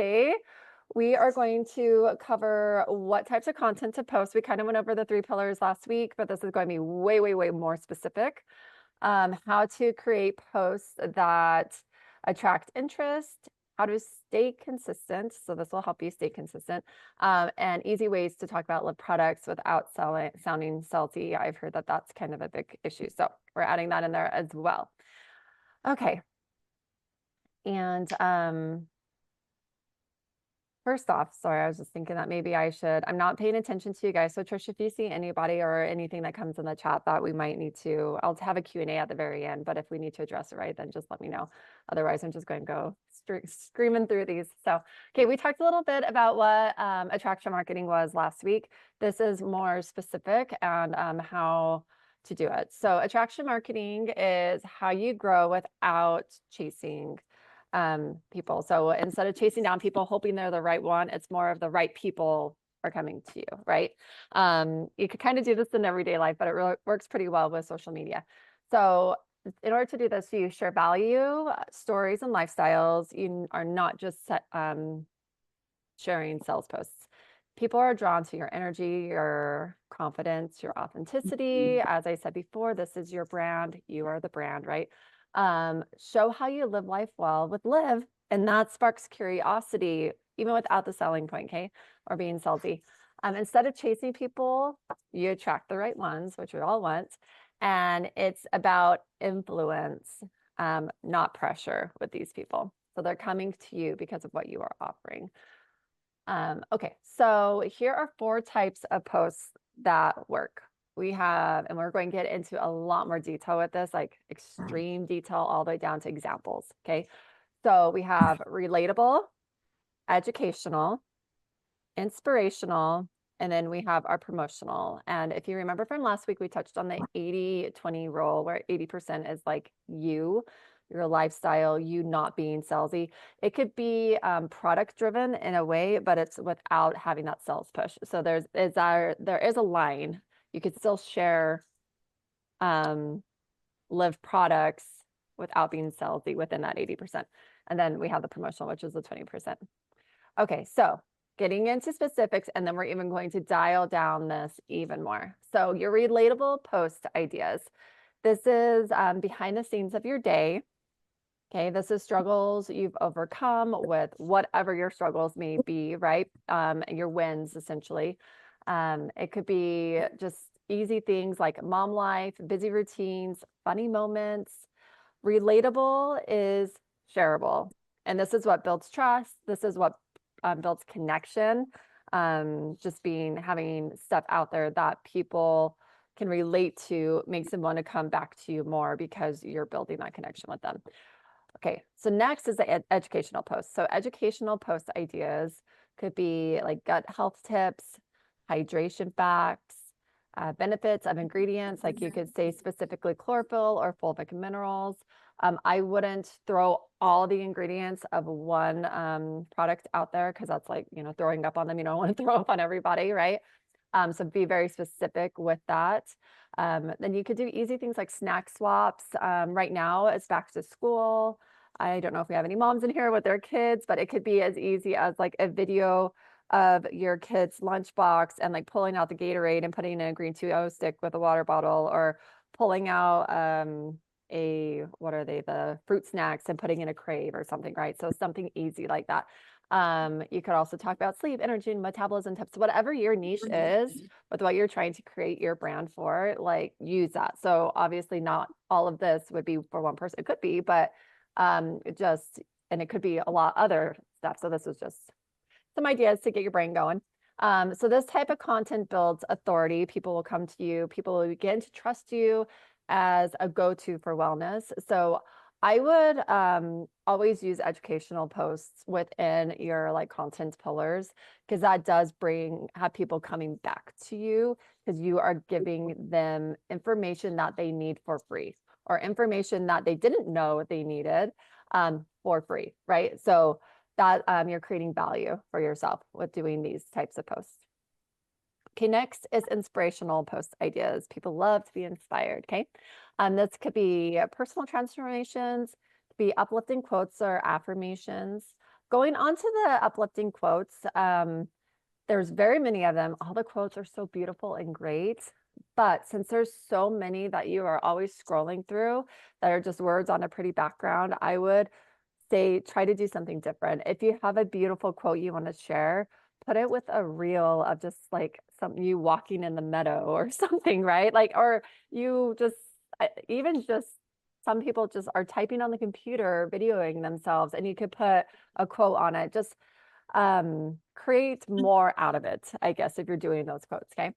Today, we are going to cover what types of content to post. We kind of went over the 3 pillars last week, but this is going to be way, way, way more specific. How to create posts that attract interest, how to stay consistent. So this will help you stay consistent, and easy ways to talk about live products without sounding salty. I've heard that that's kind of a big issue. So we're adding that in there as well. Okay. And first off, sorry, I was just thinking that maybe I'm not paying attention to you guys. So Trish, if you see anybody or anything that comes in the chat that we might need to, I'll have a Q&A at the very end, but if we need to address it right, then just let me know. Otherwise, I'm just going to go screaming through these. So, okay, we talked a little bit about what attraction marketing was last week. This is more specific and how to do it. So attraction marketing is how you grow without chasing people. So instead of chasing down people, hoping they're the right one, it's more of the right people are coming to you, right? You could kind of do this in everyday life, but it really works pretty well with social media. So in order to do this, you share value, stories, and lifestyles. You are not just sharing sales posts. People are drawn to your energy, your confidence, your authenticity. As I said before, this is your brand. You are the brand, right? Show how you live life well with Live, and that sparks curiosity, even without the selling point, okay, or being salty. Instead of chasing people, you attract the right ones, which we all want, and it's about influence, not pressure with these people. So they're coming to you because of what you are offering. Okay, so here are 4 types of posts that work. We have, and we're going to get into a lot more detail with this, like extreme detail all the way down to examples, okay? So we have relatable, educational, inspirational, and then we have our promotional. And if you remember from last week, we touched on the 80-20 rule, where 80% is like your lifestyle, you not being salesy. It could be product driven in a way, but it's without having that sales push. So there is a line. You could still share live products without being salesy within that 80%. And then we have the promotional, which is the 20%. Okay, so getting into specifics, and then we're even going to dial down this even more. So your relatable post ideas. This is behind the scenes of your day. Okay, this is struggles you've overcome with whatever your struggles may be, right? Your wins, essentially. It could be just easy things like mom life, busy routines, funny moments. Relatable is shareable. And this is what builds trust. This is what builds connection. Just having stuff out there that people can relate to makes them want to come back to you more because you're building that connection with them. Okay, so next is the educational post. So educational post ideas could be like gut health tips, hydration facts, benefits of ingredients, like you could say specifically chlorophyll or fulvic minerals. I wouldn't throw all the ingredients of one product out there because that's like, throwing up on them. You don't want to throw up on everybody, right? So be very specific with that. Then you could do easy things like snack swaps. Right now it's back to school. I don't know if we have any moms in here with their kids, but it could be as easy as like a video of your kid's lunchbox and like pulling out the Gatorade and putting in a green 2-0 stick with a water bottle, or pulling out the fruit snacks and putting in a Crave or something, right? So something easy like that. You could also talk about sleep, energy, and metabolism tips. Whatever your niche is with what you're trying to create your brand for, like use that. So obviously not all of this would be for one person. It could be, but and it could be a lot other stuff. So this was just some ideas to get your brain going. So this type of content builds authority. People will come to you. People will begin to trust you as a go-to for wellness. So I would always use educational posts within your like content pillars, because that does have people coming back to you because you are giving them information that they need for free, or information that they didn't know they needed for free, right? So that you're creating value for yourself with doing these types of posts. Okay, next is inspirational post ideas. People love to be inspired, okay? This could be personal transformations, could be uplifting quotes or affirmations, going on to the uplifting quotes, there's very many of them. All the quotes are so beautiful and great. But since there's so many that you are always scrolling through that are just words on a pretty background, I would say try to do something different. If you have a beautiful quote you want to share, put it with a reel of just like something you walking in the meadow or something, right? Like, or you just, even just some people just are typing on the computer, videoing themselves, and you could put a quote on it. Just create more out of it, I guess, if you're doing those quotes, okay?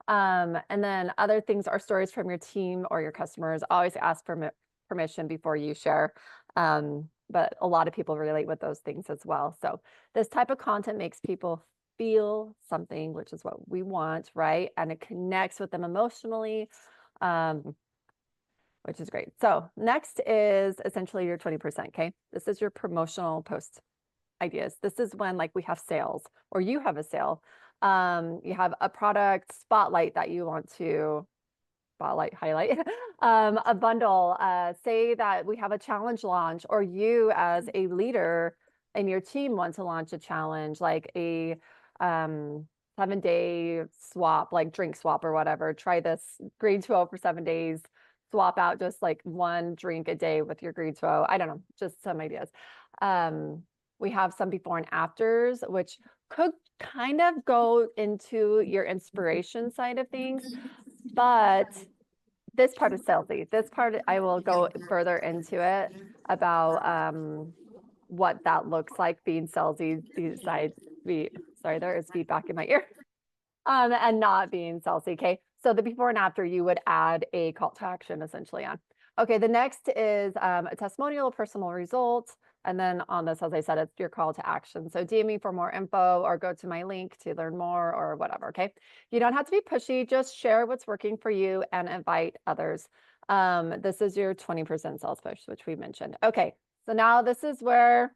And then other things are stories from your team or your customers. Always ask for permission before you share. But a lot of people relate with those things as well. So this type of content makes people feel something, which is what we want, right? And it connects with them emotionally, which is great. So next is essentially your 20%, okay? This is your promotional post ideas. This is when like we have sales or you have a sale. You have a product spotlight that you want to highlight, a bundle, say that we have a challenge launch, or you as a leader in your team want to launch a challenge, like a 7-day swap, like drink swap or whatever. Try this green 12 for 7 days, swap out just like one drink a day with your green 12. I don't know, just some ideas. We have some before and afters, which could kind of go into your inspiration side of things, but this part is salesy. This part, I will go further into it about what that looks like being salesy besides sorry, there is feedback in my ear. And not being salesy, okay? So the before and after, you would add a call to action essentially on. Okay, the next is a testimonial, personal results. And then on this, as I said, it's your call to action. So DM me for more info or go to my link to learn more or whatever, okay? You don't have to be pushy, just share what's working for you and invite others. This is your 20% sales push, which we mentioned. Okay, so now this is where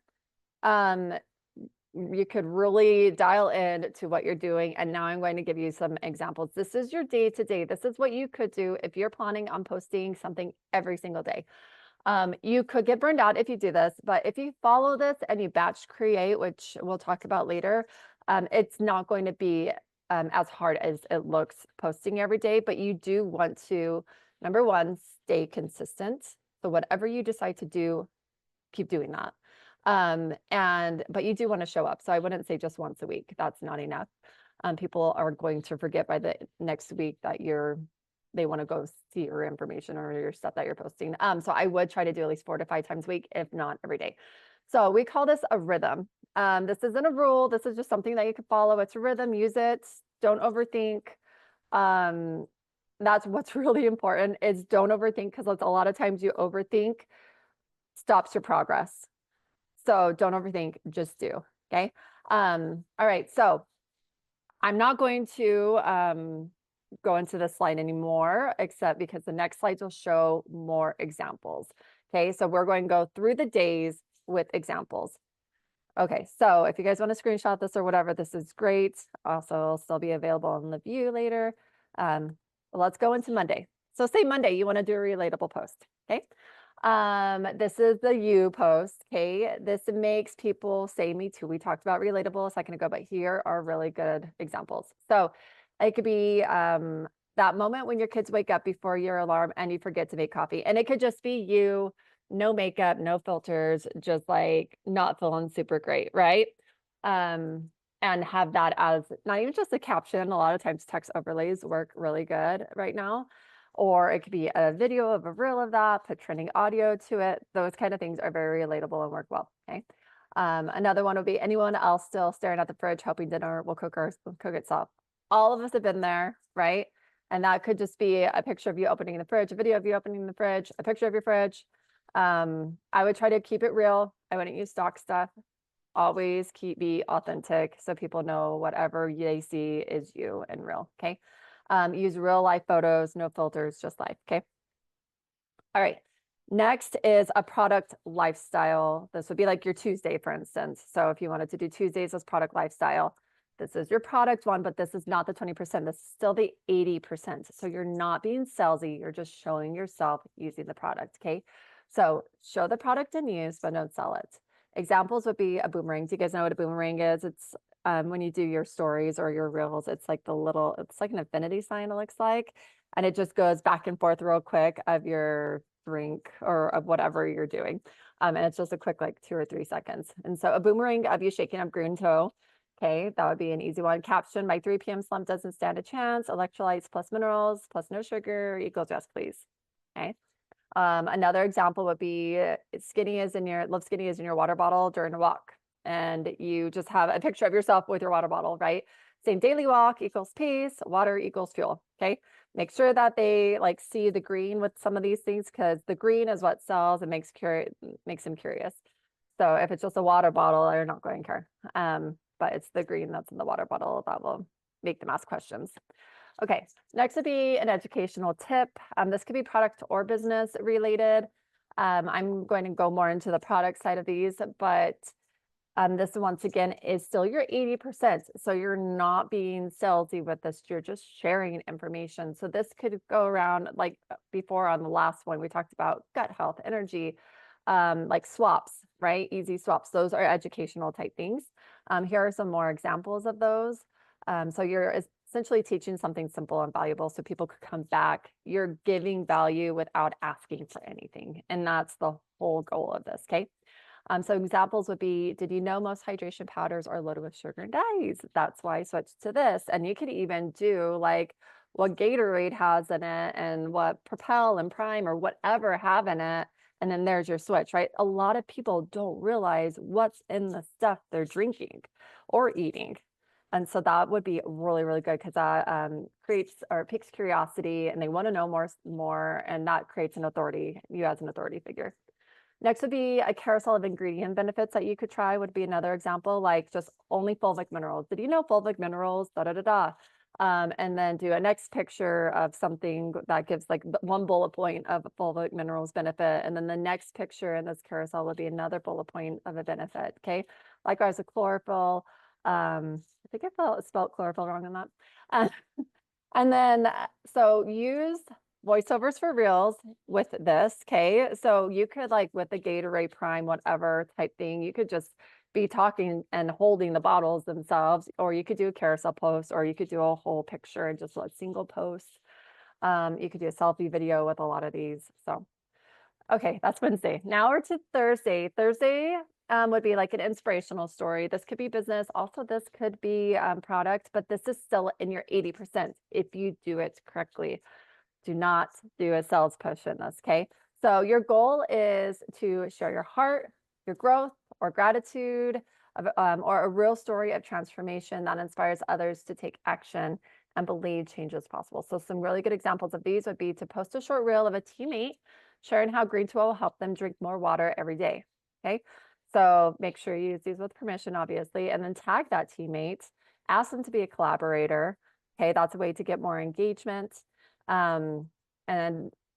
you could really dial in to what you're doing. And now I'm going to give you some examples. This is your day to day. This is what you could do if you're planning on posting something every single day. You could get burned out if you do this, but if you follow this and you batch create, which we'll talk about later, it's not going to be as hard as it looks posting every day, but you do want to, number one, stay consistent. So whatever you decide to do, keep doing that. But you do want to show up. So I wouldn't say just once a week. That's not enough. People are going to forget by the next week that they want to go see your information or your stuff that you're posting. So I would try to do at least 4 to 5 times a week, if not every day. So we call this a rhythm. This isn't a rule. This is just something that you can follow. It's a rhythm. Use it. Don't overthink. That's what's really important is don't overthink, because a lot of times you overthink stops your progress. So don't overthink, just do, okay? All right, so I'm not going to go into this slide anymore, except because the next slides will show more examples. Okay, so we're going to go through the days with examples. Okay, so if you guys want to screenshot this or whatever, this is great. Also, it'll still be available in the view later. Let's go into Monday. So say Monday, you want to do a relatable post, okay? This is the you post, okay? This makes people say me too. We talked about relatable a second ago, but here are really good examples. So it could be that moment when your kids wake up before your alarm and you forget to make coffee. And it could just be you, no makeup, no filters, just like not feeling super great, right? And have that as not even just a caption. A lot of times text overlays work really good right now. Or it could be a video of a reel of that, put trending audio to it. Those kind of things are very relatable and work well, okay? Another one would be anyone else still staring at the fridge hoping dinner will cook itself. All of us have been there, right? And that could just be a picture of you opening the fridge, a video of you opening the fridge, a picture of your fridge. I would try to keep it real. I wouldn't use stock stuff. Always be authentic so people know whatever they see is you and real, okay? Use real life photos, no filters, just life, okay? All right, next is a product lifestyle. This would be like your Tuesday, for instance. So if you wanted to do Tuesdays as product lifestyle, this is your product one, but this is not the 20%. This is still the 80%. So you're not being salesy. You're just showing yourself using the product, okay? So show the product in use, but don't sell it. Examples would be a boomerang. Do you guys know what a boomerang is? It's when you do your stories or your reels, it's like it's like an infinity sign, it looks like. And it just goes back and forth real quick of your drink or of whatever you're doing. And it's just a quick, like 2 or 3 seconds. And so a boomerang of you shaking up green toe. Okay, that would be an easy one. Caption, my 3 p.m. slump doesn't stand a chance. Electrolytes plus minerals plus no sugar equals yes, please. Okay. Another example would be live skinny is in your water bottle during a walk. And you just have a picture of yourself with your water bottle, right? Saying daily walk equals peace, water equals fuel. Okay. Make sure that they like see the green with some of these things because the green is what sells and makes them curious. So if it's just a water bottle, they're not going to care. But it's the green that's in the water bottle that will make them ask questions. Okay, next would be an educational tip. This could be product or business related. I'm going to go more into the product side of these, but this once again is still your 80%. So you're not being salesy with this. You're just sharing information. So this could go around like before on the last one, we talked about gut health, energy, like swaps, right? Easy swaps. Those are educational type things. Here are some more examples of those. So you're essentially teaching something simple and valuable so people could come back. You're giving value without asking for anything. And that's the whole goal of this, okay? So examples would be, did you know most hydration powders are loaded with sugar and dyes? That's why I switched to this. And you could even do like what Gatorade has in it and what Propel and Prime or whatever have in it. And then there's your switch, right? A lot of people don't realize what's in the stuff they're drinking or eating. And so that would be really, really good because that creates or piques curiosity and they want to know more, and that creates an authority, you as an authority figure. Next would be a carousel of ingredient benefits that you could try would be another example, like just only fulvic minerals. Did you know fulvic minerals, da da da da. And then do a next picture of something that gives like one bullet point of a fulvic minerals benefit. And then the next picture in this carousel would be another bullet point of a benefit. Okay. Likewise with chlorophyll. I think I spelled chlorophyll wrong on that. And then, so use voiceovers for reels with this, okay? So you could like with the Gatorade Prime, whatever type thing, you could just be talking and holding the bottles themselves, or you could do a carousel post, or you could do a whole picture and just a single post. You could do a selfie video with a lot of these. So, okay, that's Wednesday. Now we're to Thursday. Thursday would be like an inspirational story. This could be business. Also, this could be product, but this is still in your 80% if you do it correctly. Do not do a sales push in this, okay? So your goal is to share your heart, your growth, or gratitude, or a real story of transformation that inspires others to take action and believe change is possible. So some really good examples of these would be to post a short reel of a teammate sharing how Green 12 will help them drink more water every day, okay? So make sure you use these with permission, obviously, and then tag that teammate, ask them to be a collaborator, okay? That's a way to get more engagement. And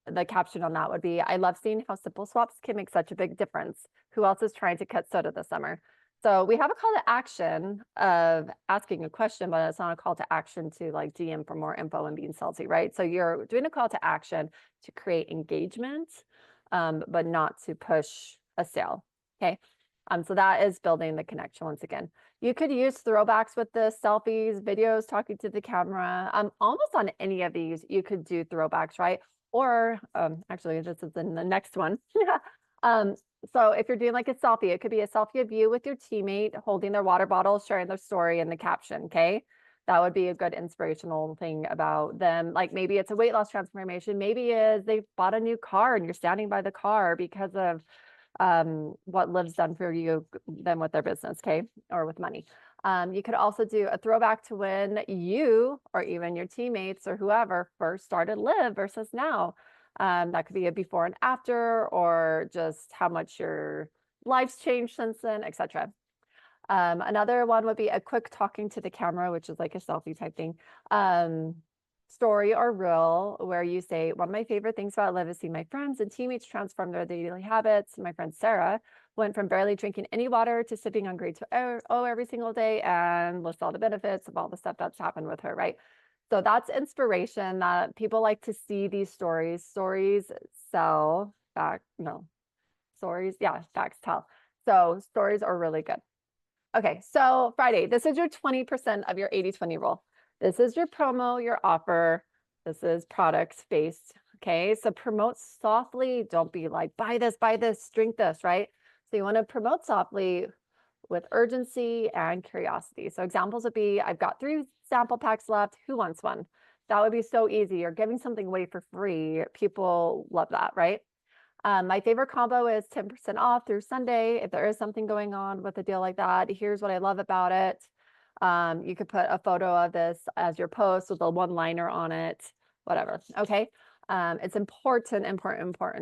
the caption on that would be, I love seeing how simple swaps can make such a big difference. Who else is trying to cut soda this summer? So we have a call to action of asking a question, but it's not a call to action to like DM for more info and being salty, right? So you're doing a call to action to create engagement, but not to push a sale, okay? So that is building the connection once again. You could use throwbacks with this, selfies, videos, talking to the camera. Almost on any of these, you could do throwbacks, right? Or actually, this is in the next one. So if you're doing like a selfie, it could be a selfie of you with your teammate holding their water bottle, sharing their story in the caption, okay? That would be a good inspirational thing about them. Like maybe it's a weight loss transformation. Maybe is they bought a new car and you're standing by the car because of what LIV's done for you than with their business, okay, or with money. You could also do a throwback to when you or even your teammates or whoever first started LIV versus now. That could be a before and after, or just how much your life's changed since then, etc. Another one would be a quick talking to the camera, which is like a selfie type thing. Story or reel where you say, one of my favorite things about LIV is seeing my friends and teammates transform their daily habits. My friend Sarah went from barely drinking any water to sipping on Green 12 every single day and lists all the benefits of all the stuff that's happened with her, right? So that's inspiration that people like to see these stories. Stories sell, facts tell. So stories are really good. Okay, so Friday, this is your 20% of your 80-20 rule. This is your promo, your offer. This is products based. Okay, so promote softly. Don't be like, buy this, drink this, right? So you want to promote softly with urgency and curiosity. So examples would be, I've got 3 sample packs left. Who wants one? That would be so easy. You're giving something away for free. People love that, right? My favorite combo is 10% off through Sunday. If there is something going on with a deal like that, here's what I love about it. You could put a photo of this as your post with a one-liner on it, whatever. Okay. It's important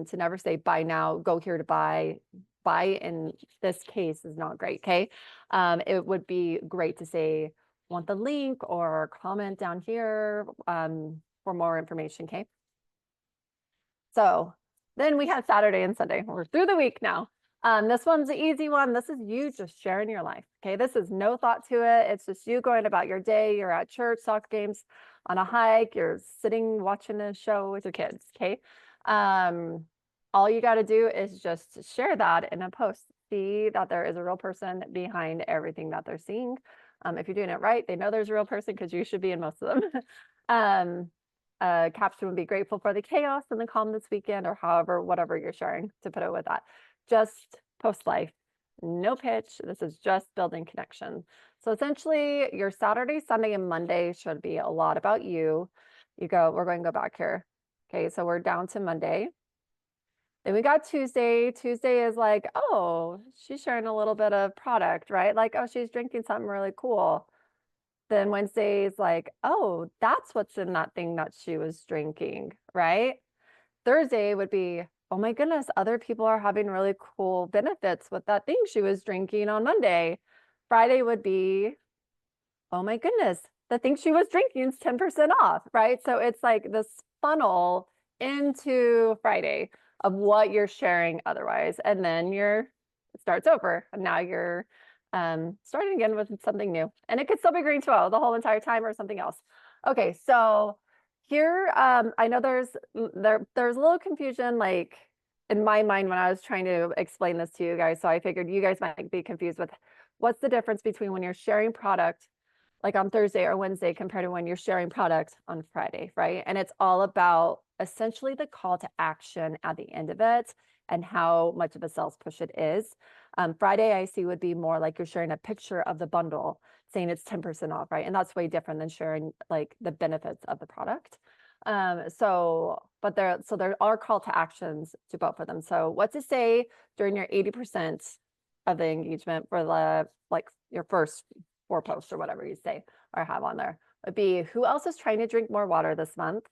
to never say buy now, go here to buy. Buy in this case is not great. Okay. It would be great to say, want the link or comment down here for more information. Okay. So then we have Saturday and Sunday. We're through the week now. This one's the easy one. This is you just sharing your life. Okay. This is no thought to it. It's just you going about your day. You're at church, soccer games, on a hike. You're sitting watching a show with your kids. Okay. All you got to do is just share that in a post. See that there is a real person behind everything that they're seeing. If you're doing it right, they know there's a real person because you should be in most of them. Caption would be grateful for the chaos and the calm this weekend, or however, whatever you're sharing to put it with that. Just post life, no pitch. This is just building connection. So essentially your Saturday, Sunday, and Monday should be a lot about you. We're going to go back here. Okay, so we're down to Monday. Then we got Tuesday. Tuesday is like, oh, she's sharing a little bit of product, right? Like, oh, she's drinking something really cool. Then Wednesday is like, oh, that's what's in that thing that she was drinking, right? Thursday would be, oh my goodness, other people are having really cool benefits with that thing she was drinking on Monday. Friday would be, oh my goodness, the thing she was drinking is 10% off, right? So it's like this funnel into Friday of what you're sharing otherwise. And then it starts over. And now you're starting again with something new. And it could still be green 12 the whole entire time or something else. Okay, so here, I know there's a little confusion, like in my mind when I was trying to explain this to you guys. So I figured you guys might be confused with what's the difference between when you're sharing product like on Thursday or Wednesday compared to when you're sharing product on Friday, right? And it's all about essentially the call to action at the end of it and how much of a sales push it is. Friday, I see would be more like you're sharing a picture of the bundle saying it's 10% off, right? And that's way different than sharing like the benefits of the product. There are call to actions to both of them. So what to say during your 80% of the engagement for your first 4 posts or whatever you say or have on there would be, who else is trying to drink more water this month?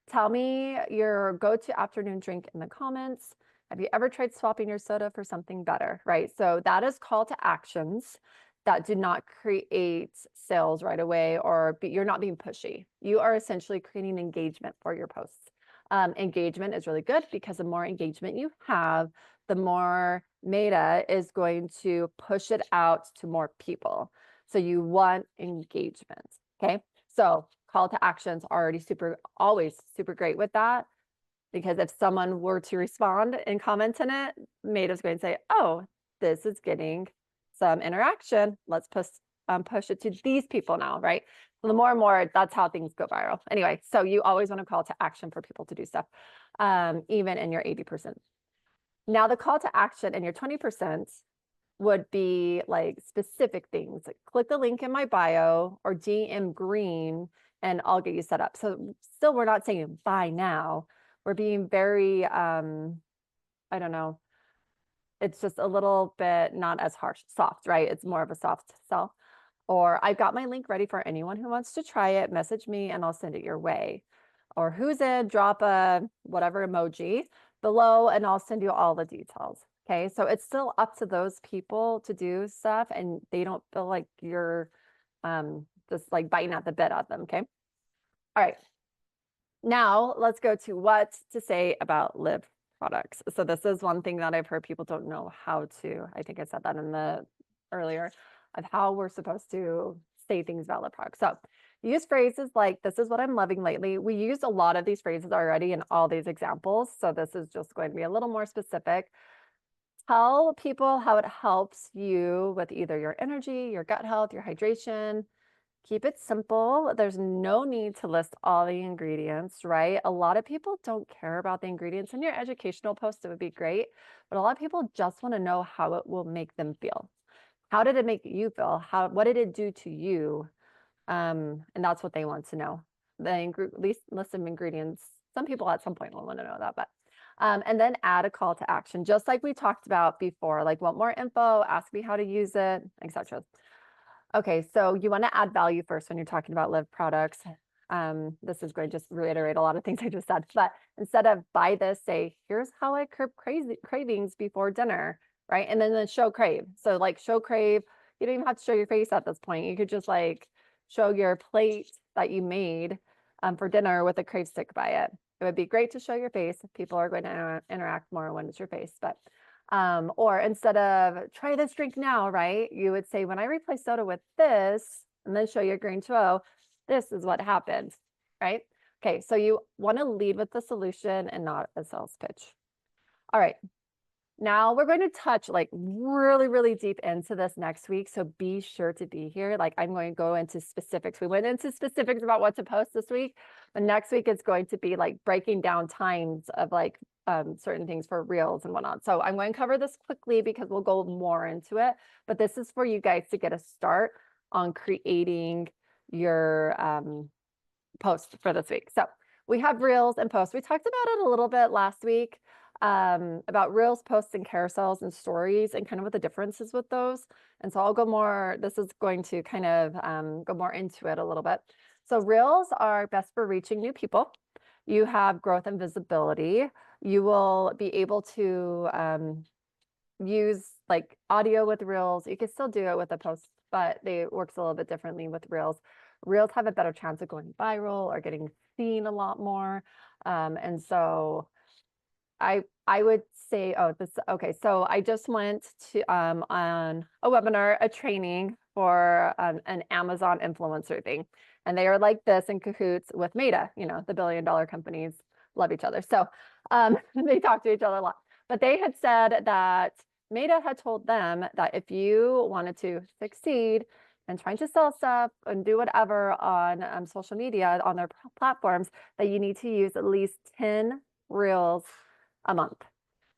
Tell me your go-to afternoon drink in the comments. Have you ever tried swapping your soda for something better, right? So that is call to actions that do not create sales right away, or you're not being pushy. You are essentially creating engagement for your posts. Engagement is really good because the more engagement you have, the more Meta is going to push it out to more people. So you want engagement, okay? So call to actions are always super great with that, because if someone were to respond and comment on it, Meta's going to say, oh, this is getting some interaction. Let's push it to these people now, right? So the more and more, that's how things go viral. Anyway, so you always want to call to action for people to do stuff, even in your 80%. Now the call to action in your 20% would be like specific things, like click the link in my bio or DM green and I'll get you set up. So still, we're not saying buy now. We're being very, I don't know. It's just a little bit not as harsh, soft, right? It's more of a soft sell. Or I've got my link ready for anyone who wants to try it. Message me and I'll send it your way. Or who's in, drop a whatever emoji below and I'll send you all the details. Okay, so it's still up to those people to do stuff and they don't feel like you're just like biting at the bit of them. Okay. All right. Now let's go to what to say about LIV products. So this is one thing that I've heard people don't know how to, I think I said that in the earlier, of how we're supposed to say things about LIV products. So use phrases like, this is what I'm loving lately. We used a lot of these phrases already in all these examples. So this is just going to be a little more specific. tell people how it helps you with either your energy, your gut health, your hydration. Keep it simple. There's no need to list all the ingredients, right? A lot of people don't care about the ingredients. In your educational post, it would be great, but a lot of people just want to know how it will make them feel. How did it make you feel? What did it do to you? And that's what they want to know. The list of ingredients. Some people at some point will want to know that, but and then add a call to action, just like we talked about before, like want more info, ask me how to use it, etc. Okay, so you want to add value first when you're talking about LIV products. This is going to just reiterate a lot of things I just said, but instead of buy this, say, here's how I curb cravings before dinner, right? And then show crave. So like show crave, you don't even have to show your face at this point. You could just like show your plate that you made for dinner with a crave stick by it. It would be great to show your face. People are going to interact more when it's your face, but or instead of try this drink now, right? You would say, when I replace soda with this, and then show your green 2O, this is what happened, right? Okay, so you want to lead with the solution and not a sales pitch. All right, now we're going to touch like really, really deep into this next week. So be sure to be here. Like I'm going to go into specifics. We went into specifics about what to post this week, but next week it's going to be like breaking down times of like certain things for reels and whatnot. So I'm going to cover this quickly because we'll go more into it, but this is for you guys to get a start on creating your post for this week. So we have reels and posts. We talked about it a little bit last week about reels, posts, and carousels and stories and kind of what the difference is with those. And so I'll go more, this is going to kind of go more into it a little bit. So reels are best for reaching new people. You have growth and visibility. You will be able to use like audio with reels. You can still do it with a post, but it works a little bit differently with reels. Reels have a better chance of going viral or getting seen a lot more. And so I would say, okay, so I just went to on a webinar, a training for an Amazon influencer thing. And they are like this in cahoots with Meta, you know, the billion-dollar companies love each other. So they talk to each other a lot. But they had said that Meta had told them that if you wanted to succeed in trying to sell stuff and do whatever on social media, on their platforms, that you need to use at least 10 reels a month.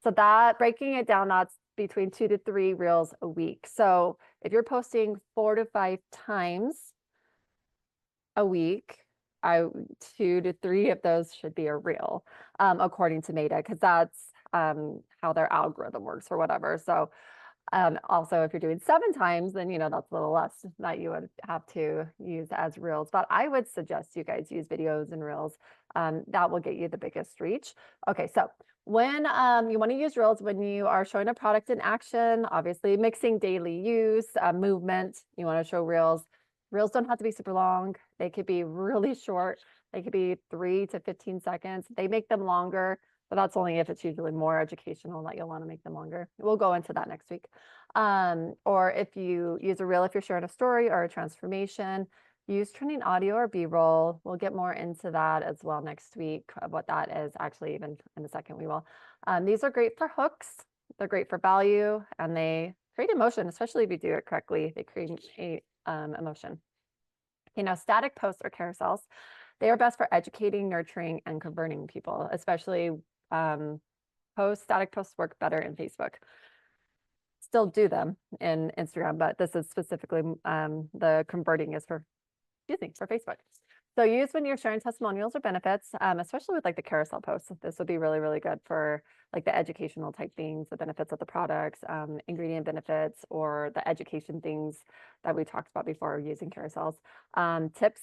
So that breaking it down, that's between 2 to 3 reels a week. So if you're posting 4 to 5 times a week, 2 to 3 of those should be a reel, according to Meta, because that's how their algorithm works or whatever. So also, if you're doing 7 times, then, you know, that's a little less that you would have to use as reels. But I would suggest you guys use videos and reels. That will get you the biggest reach. Okay, so when you want to use reels, when you are showing a product in action, obviously mixing daily use, movement, you want to show reels. Reels don't have to be super long. They could be really short. They could be 3 to 15 seconds. They make them longer, but that's only if it's usually more educational that you'll want to make them longer. We'll go into that next week. Or if you use a reel, if you're sharing a story or a transformation, use trending audio or B-roll. We'll get more into that as well next week of what that is. Actually, even in a second, we will. These are great for hooks. They're great for value, and they create emotion, especially if you do it correctly. They create emotion. You know, static posts or carousels, they are best for educating, nurturing, and converting people, especially static posts work better in Facebook. Still do them in Instagram, but this is specifically the converting is for Facebook. So use when you're sharing testimonials or benefits, especially with like the carousel posts. This would be really, really good for like the educational type things, the benefits of the products, ingredient benefits, or the education things that we talked about before using carousels. Tips,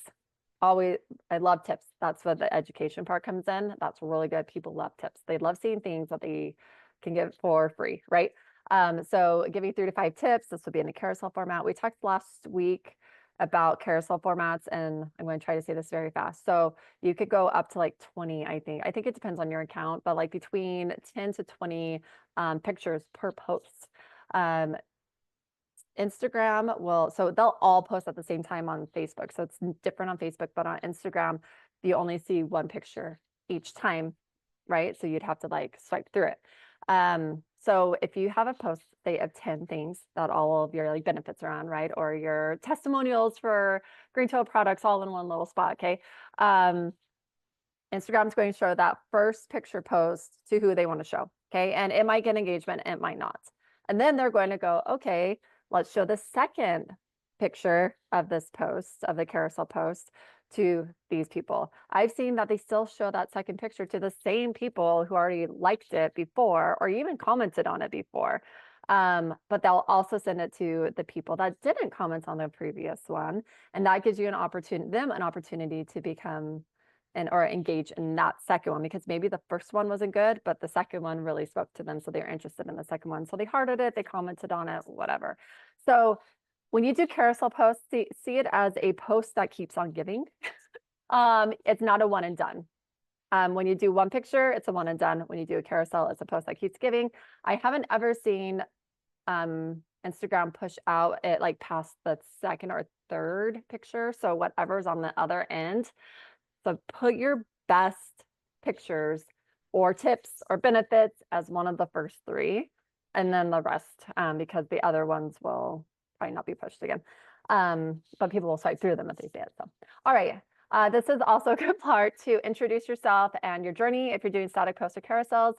always, I love tips. That's where the education part comes in. That's really good. People love tips. They love seeing things that they can give for free, right? So giving 3 to 5 tips, this would be in a carousel format. We talked last week about carousel formats, and I'm going to try to say this very fast. So you could go up to like 20, I think. I think it depends on your account, but like between 10 to 20 pictures per post. Instagram will, so they'll all post at the same time on Facebook. So it's different on Facebook, but on Instagram, you only see 1 picture each time, right? So you'd have to like swipe through it. So if you have a post, say, of 10 things that all of your like benefits are on, right? Or your testimonials for green tail products all in one little spot, okay? Instagram's going to show that first picture post to who they want to show, okay? And it might get engagement, it might not. And then they're going to go, okay, let's show the second picture of this post, of the carousel post, to these people. I've seen that they still show that second picture to the same people who already liked it before or even commented on it before. But they'll also send it to the people that didn't comment on the previous one. And that gives you an opportunity to become or engage in that second one, because maybe the first one wasn't good, but the second one really spoke to them. So they're interested in the second one. So they hearted it, they commented on it, whatever. So when you do carousel posts, see it as a post that keeps on giving. It's not a one and done. When you do one picture, it's a one and done. When you do a carousel, it's a post that keeps giving. I haven't ever seen Instagram push out it like past the second or third picture. So whatever's on the other end. So put your best pictures or tips or benefits as one of the first three, and then the rest, because the other ones will probably not be pushed again. But people will swipe through them if they see it. So, all right. This is also a good part to introduce yourself and your journey if you're doing static posts or carousels.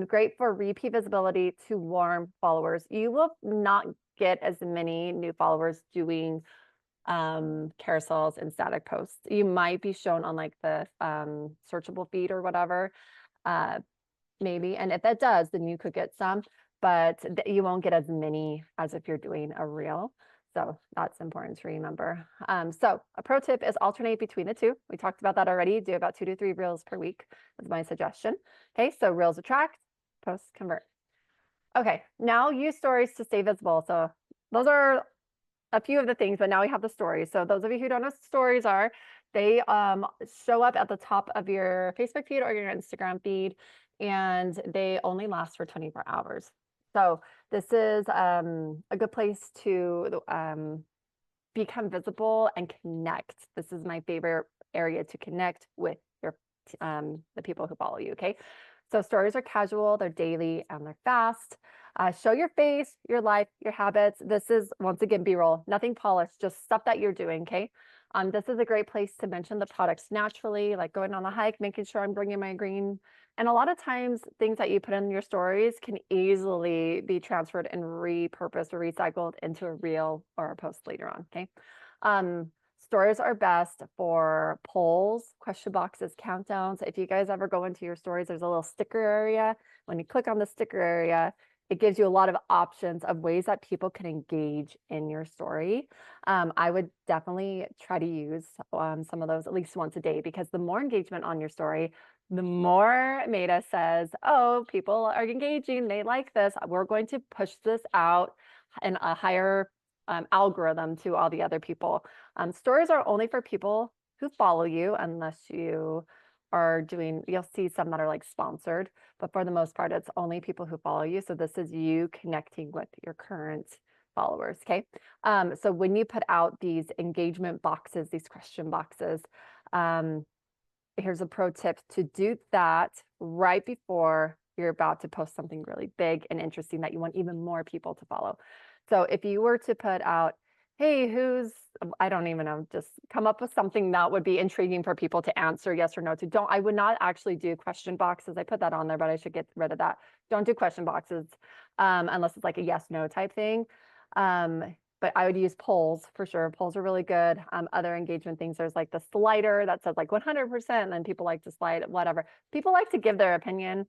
Great for repeat visibility to warm followers. You will not get as many new followers doing carousels and static posts. You might be shown on like the searchable feed or whatever, maybe. And if that does, then you could get some, but you won't get as many as if you're doing a reel. So that's important to remember. So a pro tip is alternate between the two. We talked about that already. Do about 2 to 3 reels per week is my suggestion. Okay, so reels attract, posts convert. Okay, now use stories to stay visible. So those are a few of the things, but now we have the stories. So those of you who don't know what stories are, they show up at the top of your Facebook feed or your Instagram feed, and they only last for 24 hours. So this is a good place to become visible and connect. This is my favorite area to connect with your the people who follow you, okay? So stories are casual, they're daily, and they're fast. Show your face, your life, your habits. This is, once again, B-roll, nothing polished, just stuff that you're doing, okay? This is a great place to mention the products naturally, like going on a hike, making sure I'm bringing my green. And a lot of times, things that you put in your stories can easily be transferred and repurposed or recycled into a reel or a post later on, okay? Stories are best for polls, question boxes, countdowns. If you guys ever go into your stories, there's a little sticker area. When you click on the sticker area, it gives you a lot of options of ways that people can engage in your story. I would definitely try to use some of those at least once a day, because the more engagement on your story, the more Meta says, oh, people are engaging, they like this. We're going to push this out in a higher algorithm to all the other people. Stories are only for people who follow you, unless you are doing, you'll see some that are like sponsored, but for the most part, it's only people who follow you. So this is you connecting with your current followers, okay? So when you put out these engagement boxes, these question boxes, here's a pro tip to do that right before you're about to post something really big and interesting that you want even more people to follow. So if you were to put out, hey, I don't even know, just come up with something that would be intriguing for people to answer yes or no to. I would not actually do question boxes. I put that on there, but I should get rid of that. Don't do question boxes unless it's like a yes, no type thing. But I would use polls for sure. Polls are really good. Other engagement things, there's like the slider that says like 100%, and then people like to slide, whatever. People like to give their opinion.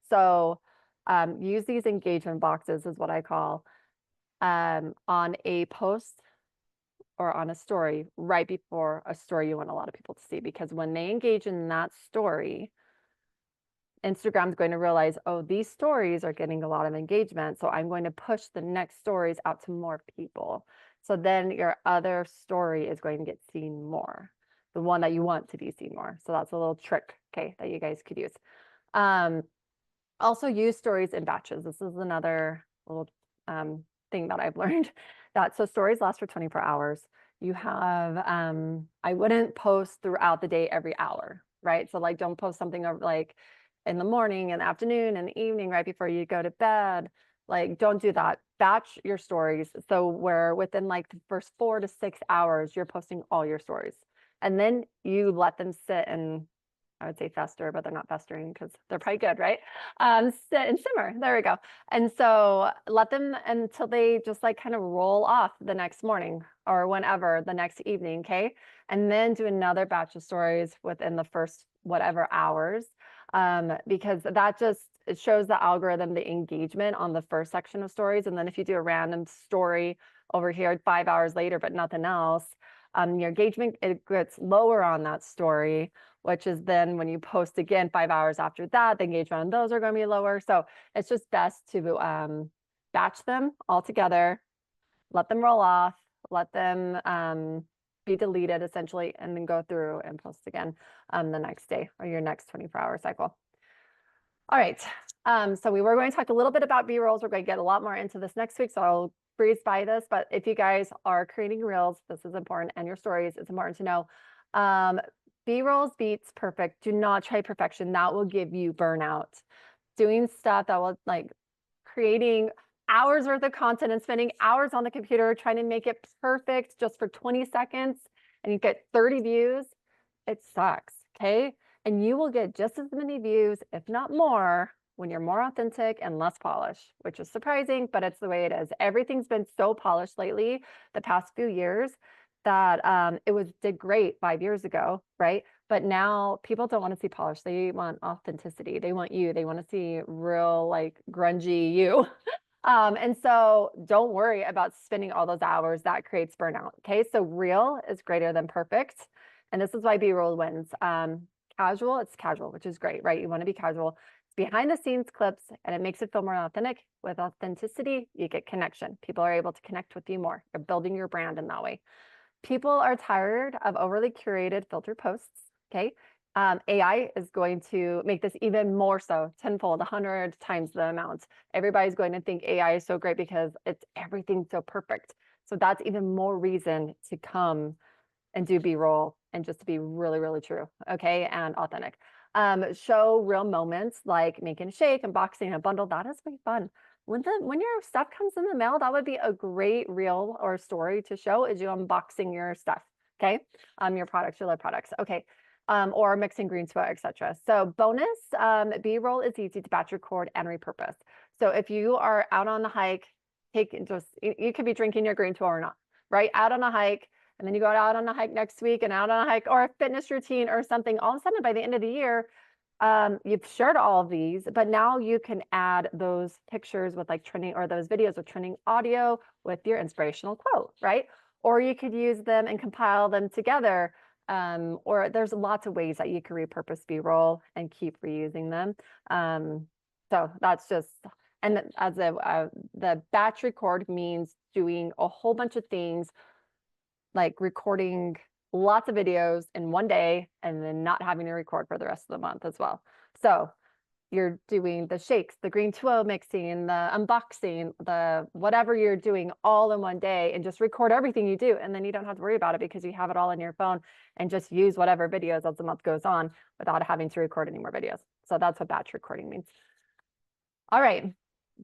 So use these engagement boxes is what I call on a post or on a story right before a story you want a lot of people to see, because when they engage in that story, Instagram's going to realize, oh, these stories are getting a lot of engagement, so I'm going to push the next stories out to more people. So then your other story is going to get seen more, the one that you want to be seen more. So that's a little trick, okay, that you guys could use. Also use stories in batches. This is another little thing that I've learned, that so stories last for 24 hours. You have, I wouldn't post throughout the day every hour, right? So like don't post something of like in the morning and afternoon and evening right before you go to bed. Like, don't do that. Batch your stories. So where within like the first 4 to 6 hours, you're posting all your stories. And then you let them sit and, I would say fester, but they're not festering because they're probably good, right? Sit and simmer. There we go. And so let them until they just like kind of roll off the next morning or whenever the next evening. Okay. And then do another batch of stories within the first whatever hours. Because that just, it shows the algorithm the engagement on the first section of stories. And then if you do a random story over here 5 hours later, but nothing else, your engagement, it gets lower on that story, which is then when you post again 5 hours after that, the engagement on those are going to be lower. So it's just best to batch them all together, let them roll off, let them be deleted essentially, and then go through and post again the next day or your next 24-hour cycle. All right. So we were going to talk a little bit about B-rolls. We're going to get a lot more into this next week, so I'll breeze by this. But if you guys are creating reels, this is important, and your stories, it's important to know. B-rolls beats perfect. Do not try perfection. That will give you burnout. Doing stuff that will like creating hours worth of content and spending hours on the computer trying to make it perfect just for 20 seconds and you get 30 views, it sucks. Okay. And you will get just as many views, if not more, when you're more authentic and less polished, which is surprising, but it's the way it is. Everything's been so polished lately, the past few years, that did great 5 years ago, right? But now people don't want to see polish. They want authenticity. They want you. They want to see real, like, grungy you. And so don't worry about spending all those hours. That creates burnout. Okay. So real is greater than perfect. And this is why B-roll wins. Casual, it's casual, which is great, right? You want to be casual. It's behind the scenes clips and it makes it feel more authentic. With authenticity, you get connection. People are able to connect with you more. You're building your brand in that way. People are tired of overly curated filter posts. Okay. AI is going to make this even more so, tenfold, 100 times the amount. Everybody's going to think AI is so great because it's everything's so perfect. So that's even more reason to come and do B-roll and just to be really, really true, okay, and authentic. Show real moments like making a shake, unboxing a bundle. That is really fun. When your stuff comes in the mail, that would be a great reel or story to show is you unboxing your stuff, okay, your products, your LIV products, okay. Or mixing green sweat, etc. So bonus, B-roll is easy to batch record and repurpose. So if you are out on a hike, you could be drinking your green tea or not, right? Out on a hike, and then you go out on a hike next week and out on a hike or a fitness routine or something. All of a sudden, by the end of the year, you've shared all of these, but now you can add those pictures with like trending or those videos with trending audio with your inspirational quote, right? Or you could use them and compile them together. Or there's lots of ways that you can repurpose B-roll and keep reusing them. So that's just, and as the batch record means doing a whole bunch of things, like recording lots of videos in one day and then not having to record for the rest of the month as well. So you're doing the shakes, the green 2.0 mixing, the unboxing, the whatever you're doing all in one day and just record everything you do. And then you don't have to worry about it because you have it all in your phone and just use whatever videos as the month goes on without having to record any more videos. So that's what batch recording means. All right.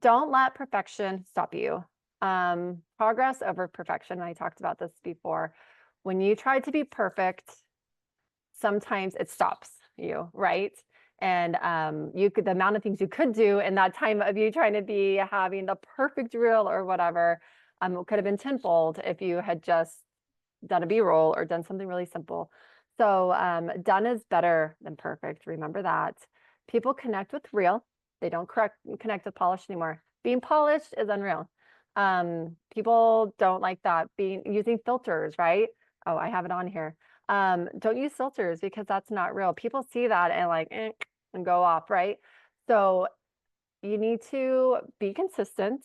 Don't let perfection stop you. Progress over perfection. I talked about this before. When you try to be perfect, sometimes it stops you, right? And the amount of things you could do in that time of you trying to be having the perfect reel or whatever could have been tenfold if you had just done a B-roll or done something really simple. So done is better than perfect. Remember that. People connect with real. They don't connect with polished anymore. Being polished is unreal. People don't like that. Using filters, right? Oh, I have it on here. Don't use filters because that's not real. People see that and like and go off, right? So you need to be consistent,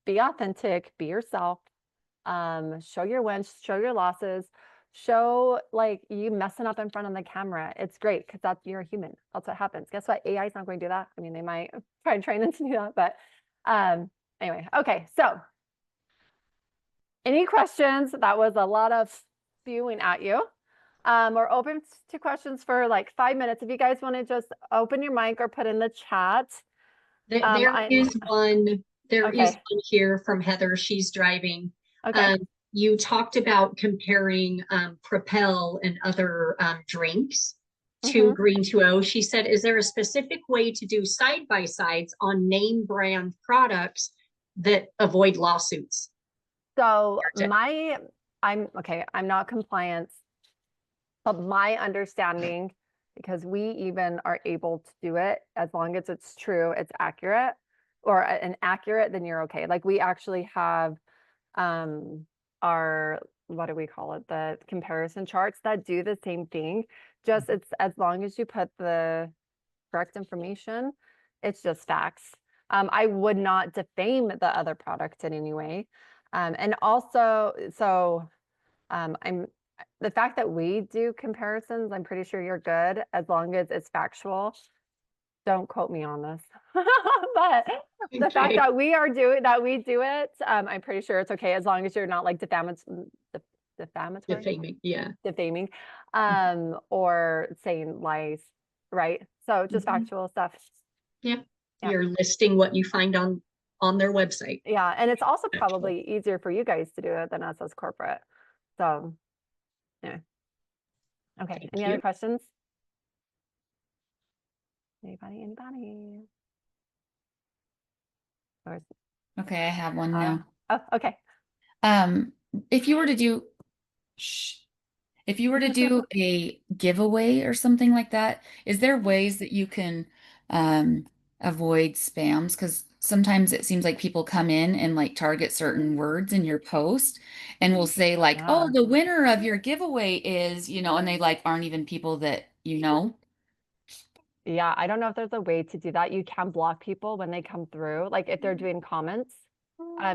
be authentic, be yourself, show your wins, show your losses, show like you messing up in front of the camera. It's great because you're a human. That's what happens. Guess what? AI is not going to do that. I mean, they might try and train them to do that, but anyway, okay. So any questions? That was a lot of spewing at you. We're open to questions for like 5 minutes. If you guys want to just open your mic or put in the chat. There is one. There is Okay. one here from Heather. She's driving. Okay. You talked about comparing Propel and other drinks to Mm-hmm. Green 2O. She said, "Is there a specific way to do side by sides on name brand products that avoid lawsuits?" So I'm okay. I'm not compliance, but my understanding, because we even are able to do it as long as it's true, it's accurate, or an accurate, then you're okay. Like we actually have our, what do we call it? The comparison charts that do the same thing. Just it's as long as you put the correct information, it's just facts. I would not defame the other product in any way. And also, so I'm the fact that we do comparisons, I'm pretty sure you're good as long as it's factual. Don't quote me on this. But the fact Okay. that we do it, I'm pretty sure it's okay as long as you're not like defamatory, Defaming. Yeah. defaming, or saying lies, right? So just Mhm. factual stuff. Yeah. Yeah. You're listing what you find on their website. Yeah. And it's also Actual. probably easier for you guys to do it than us as corporate. So yeah. Okay. Thank Any other you. questions? Anybody? Or Okay, I have one now. oh, okay. Um, if you were to do, shh, if you were to do a giveaway or something like that, is there ways that you can avoid spams? Because sometimes it seems like people come in and like target certain words in your post and will say like, Yeah. "Oh, the winner of your giveaway is," and they like aren't even people that you know. Yeah, I don't know if there's a way to do that. You can block people when they come through. Like if they're doing comments,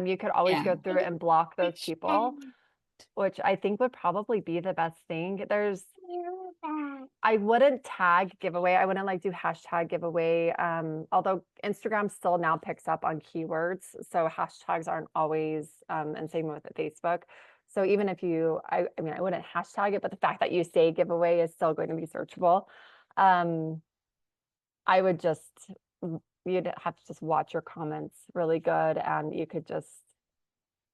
you could always Yeah. go through and block those people, which I think would probably be the best thing. I wouldn't tag giveaway. I wouldn't like do hashtag giveaway. Although Instagram still now picks up on keywords, so hashtags aren't always, and same with Facebook. So even if I mean, I wouldn't hashtag it, but the fact that you say giveaway is still going to be searchable. Um, I would just, you'd have to just watch your comments really good, and you could just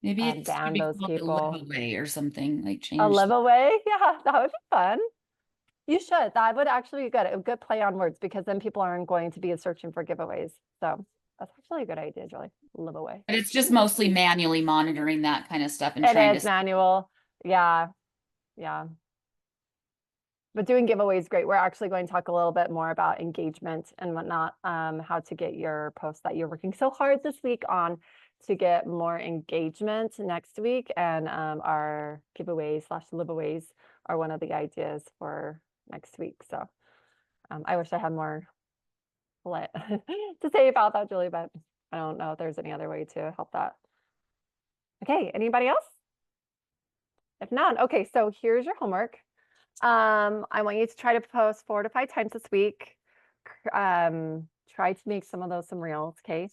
Maybe it should ban be those called the people. giveaway or something, like A change. live away, yeah, that would be fun. You should. That would actually be good. A good play on words because then people aren't going to be searching for giveaways. So that's actually a good idea, Julie. Live away. But it's just mostly manually monitoring that kind of stuff and It trying to. is manual. Yeah. Yeah. But doing giveaways is great. We're actually going to talk a little bit more about engagement and whatnot, how to get your posts that you're working so hard this week on to get more engagement next week. And our giveaways / liveaways are one of the ideas for next week. So I wish I had more to say about that, Julie, but I don't know if there's any other way to help that. Okay, anybody else? If not, okay, so here's your homework. I want you to try to post 4 to 5 times this week. Try to make some of those some reels, okay?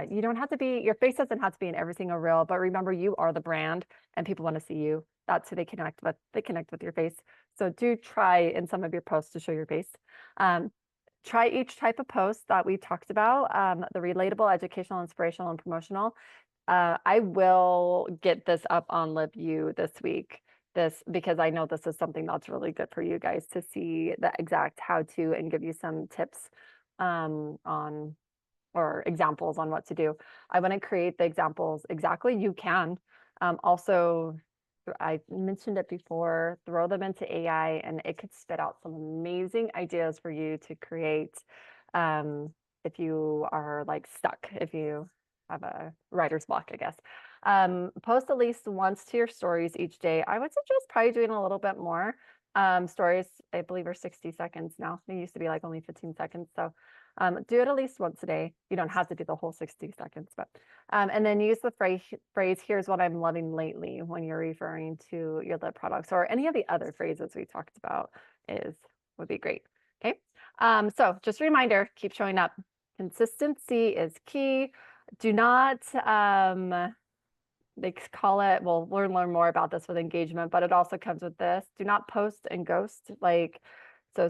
You don't have to be, your face doesn't have to be in every single reel, but remember you are the brand and people want to see you. That's who they connect with. They connect with your face. So do try in some of your posts to show your face. Try each type of post that we talked about, the relatable, educational, inspirational, and promotional. I will get this up on LiveU this week. This because I know this is something that's really good for you guys to see the exact how to and give you some tips on or examples on what to do. I want to create the examples exactly. You can also, I mentioned it before, throw them into AI and it could spit out some amazing ideas for you to create if you are like stuck, if you have a writer's block, I guess. Post at least once to your stories each day. I would suggest probably doing a little bit more. Stories, I believe, are 60 seconds now. They used to be like only 15 seconds. So do it at least once a day. You don't have to do the whole 60 seconds, but and then use the phrase, here's what I'm loving lately when you're referring to your lip products or any of the other phrases we talked about would be great. Okay. So just a reminder, keep showing up. Consistency is key. Do not they call it, well, we'll learn more about this with engagement, but it also comes with this. Do not post and ghost. Like, so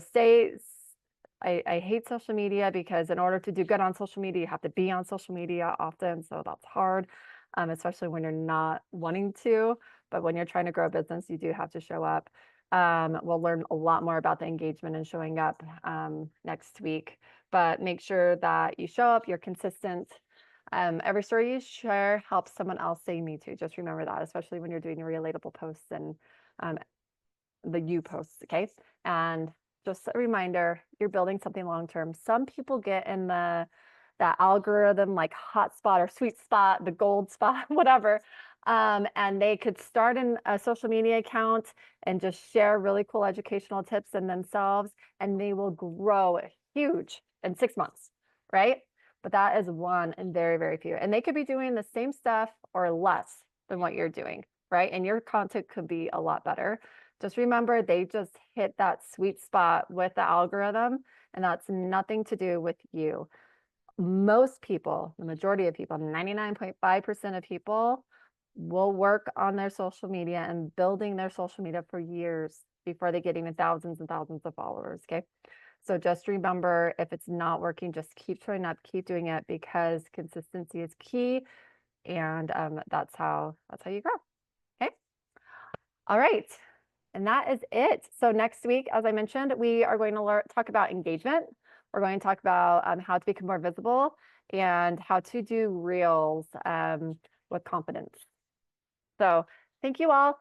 I hate social media because in order to do good on social media, you have to be on social media often. So that's hard, especially when you're not wanting to. But when you're trying to grow a business, you do have to show up. We'll learn a lot more about the engagement and showing up next week. But make sure that you show up, you're consistent. Every story you share helps someone else say me too. Just remember that, especially when you're doing your relatable posts and the you posts, okay? And just a reminder, you're building something long-term. Some people get in that algorithm like hot spot or sweet spot, the gold spot, whatever. And they could start a social media account and just share really cool educational tips in themselves, and they will grow huge in 6 months, right? But that is one and very, very few. And they could be doing the same stuff or less than what you're doing, right? And your content could be a lot better. Just remember, they just hit that sweet spot with the algorithm, and that's nothing to do with you. Most people, the majority of people, 99.5% of people will work on their social media and building their social media for years before they get even thousands and thousands of followers, okay? So just remember, if it's not working, just keep showing up, keep doing it, because consistency is key, and that's how you grow, okay? All right. And that is it. So next week, as I mentioned, we are going to talk about engagement. We're going to talk about how to become more visible and how to do reels with confidence. So thank you all.